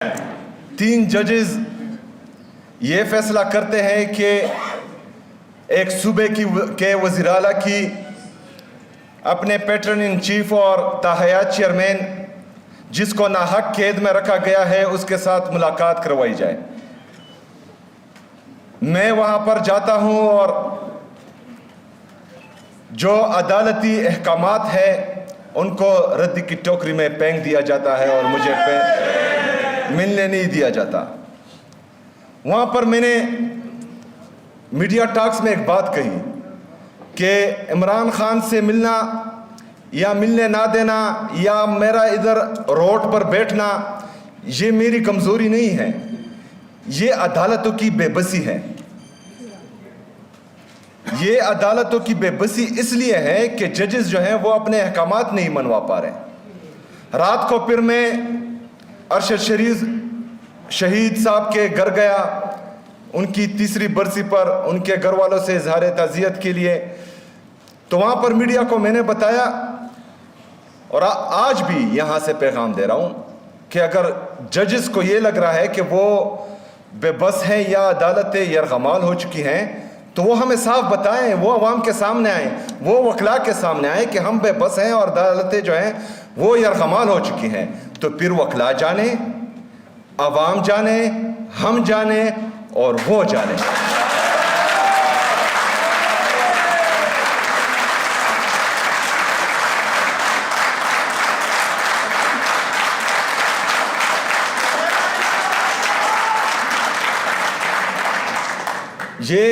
तीन जजेस ये फैसला करते हैं कि एक सूबे के वज़ीर-ए-आला की अपने पैटर्न इन चीफ और ताहयात चेयरमैन जिसको नाहक कैद में रखा गया है उसके साथ मुलाकात करवाई जाए। मैं वहाँ पर जाता हूँ और जो अदालती अहकामात है उनको रद्दी की टोकरी में फेंक दिया जाता है और मुझे मिलने नहीं दिया जाता। वहाँ पर मैंने मीडिया टॉक्स में एक बात कही कि इमरान खान से मिलना या मिलने ना देना या मेरा इधर रोड पर बैठना ये मेरी कमज़ोरी नहीं है, ये अदालतों की बेबसी है। ये अदालतों की बेबसी इसलिए है कि जजेस जो हैं वो अपने अहकामात नहीं मनवा पा रहे। रात को फिर मैं अरशद शरीफ शहीद साहब के घर गया, उनकी तीसरी बरसी पर उनके घर वालों से इजहार ताज़ियत के लिए। तो वहाँ पर मीडिया को मैंने बताया और आज भी यहाँ से पैगाम दे रहा हूँ कि अगर जजेस को ये लग रहा है कि वो बेबस हैं या अदालतें यरगमाल हो चुकी हैं तो वो हमें साफ बताएं, वो अवाम के सामने आएँ, वो वकला के सामने आएँ कि हम बेबस हैं और अदालतें जो हैं वो यरगमाल हो चुकी हैं। तो फिर वकला जाने, अवाम जाने, हम जाने और वो जाने। ये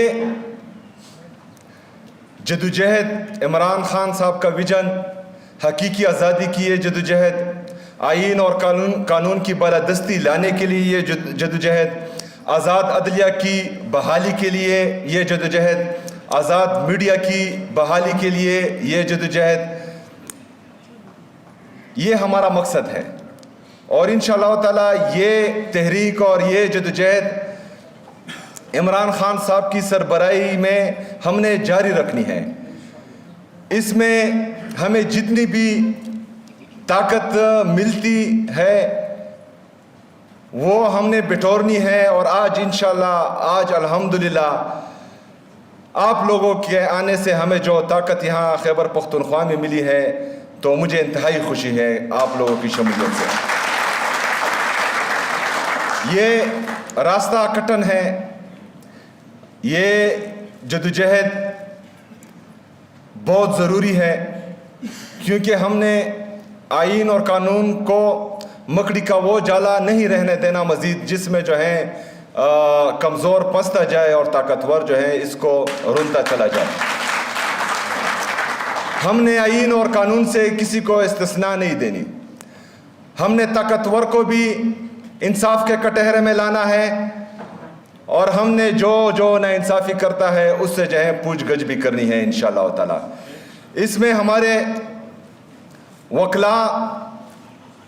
जदोजहद इमरान खान साहब का विजन, हकीकी आज़ादी की ये जदोजहद, आईन और कानून की बालादस्ती लाने के लिए ये जदोजहद, आज़ाद अदलिया की बहाली के लिए ये जदोजहद, आज़ाद मीडिया की बहाली के लिए ये जदोजहद, ये हमारा मकसद है। और इंशाअल्लाह ताला ये तहरीक और ये जदोजहद इमरान खान साहब की सरबराही में हमने जारी रखनी है। इसमें हमें जितनी भी ताकत मिलती है वो हमने बिटोरनी है। और आज इंशाअल्लाह, आज अल्हम्दुलिल्लाह आप लोगों के आने से हमें जो ताकत यहाँ खैबर पख्तूनख्वा में मिली है तो मुझे इंतहाई खुशी है आप लोगों की शमूलियत से। ये रास्ता कटन है, ये जदोजहद बहुत ज़रूरी है क्योंकि हमने आईन और कानून को मकड़ी का वो जाला नहीं रहने देना मज़ीद जिसमें जो है कमज़ोर पसता जाए और ताकतवर जो है इसको रुलता चला जाए। हमने आईन और कानून से किसी को इस्तिस्ना नहीं देनी। हमने ताकतवर को भी इंसाफ के कटहरे में लाना है और हमने जो नाइंसाफ़ी करता है उससे जो है पूछ गछ भी करनी है इंशाअल्लाह ताला। इसमें हमारे वकला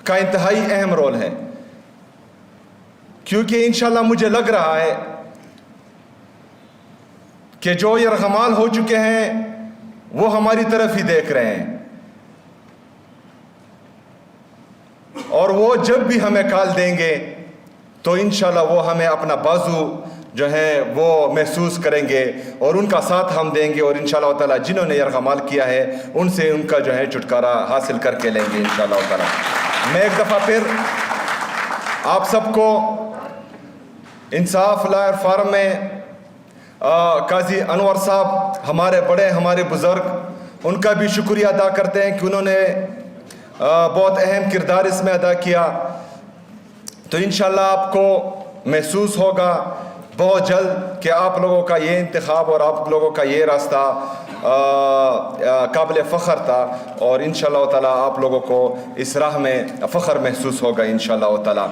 का इंतहाई अहम रोल है क्योंकि इंशाअल्लाह मुझे लग रहा है कि जो यरगमाल हो चुके हैं वो हमारी तरफ ही देख रहे हैं और वो जब भी हमें कॉल देंगे तो इंशाअल्लाह वो हमें अपना बाजू जो है वो महसूस करेंगे और उनका साथ हम देंगे और इंशाअल्लाह ताला जिन्होंने यरगमाल किया है उनसे उनका जो है छुटकारा हासिल करके लेंगे इंशाअल्लाह ताला। मैं एक दफ़ा फिर आप सबको इंसाफ लॉयर फार्म में काजी अनवर साहब हमारे बड़े, हमारे बुज़ुर्ग, उनका भी शुक्रिया अदा करते हैं कि उन्होंने बहुत अहम किरदार इसमें अदा किया। तो इंशाअल्लाह आपको महसूस होगा बहुत जल्द कि आप लोगों का ये इंतखाब और आप लोगों का ये रास्ता काबिल फ़ख्र था और इंशाअल्लाह ताला आप लोगों को इस राह में फ़ख्र महसूस होगा इंशाअल्लाह ताला।